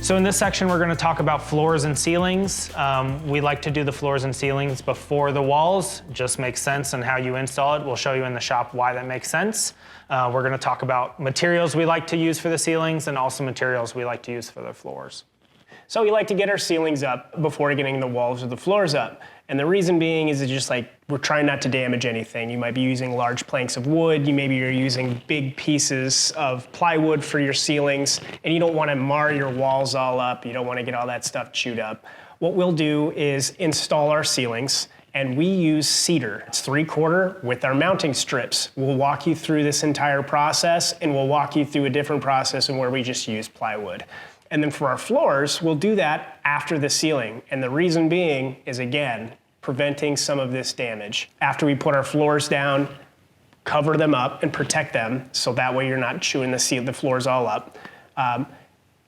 So in this section, we're gonna talk about floors and ceilings. We like to do the floors and ceilings before the walls. Just makes sense in how you install it. We'll show you in the shop why that makes sense. We're gonna talk about materials we like to use for the ceilings and also materials we like to use for the floors. So we like to get our ceilings up before getting the walls or the floors up. And the reason being is it's just like we're trying not to damage anything. You might be using large planks of wood, maybe you're using big pieces of plywood for your ceilings, and you don't want to mar your walls all up, you don't want to get all that stuff chewed up. What we'll do is install our ceilings, and we use cedar. It's 3/4 with our mounting strips. We'll walk you through this entire process, and we'll walk you through a different process and where we just use plywood. And then for our floors, we'll do that after the ceiling. And the reason being is, again, preventing some of this damage. After we put our floors down, cover them up and protect them, so that way you're not chewing the floors all up.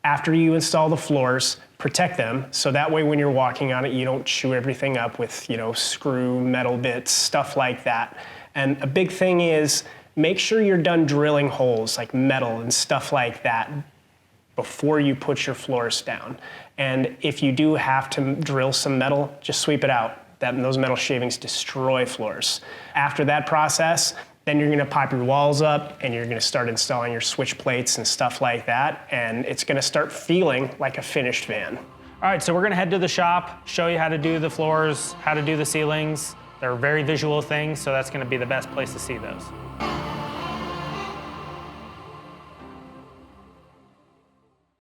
After you install the floors, protect them, so that way when you're walking on it, you don't chew everything up with, screw, metal bits, stuff like that. And a big thing is, make sure you're done drilling holes, like metal and stuff like that, before you put your floors down. And if you do have to drill some metal, just sweep it out. Those metal shavings destroy floors. After that process, then you're gonna pop your walls up and you're gonna start installing your switch plates and stuff like that, and it's gonna start feeling like a finished van. All right, so we're gonna head to the shop, show you how to do the floors, how to do the ceilings. They're very visual things, so that's gonna be the best place to see those.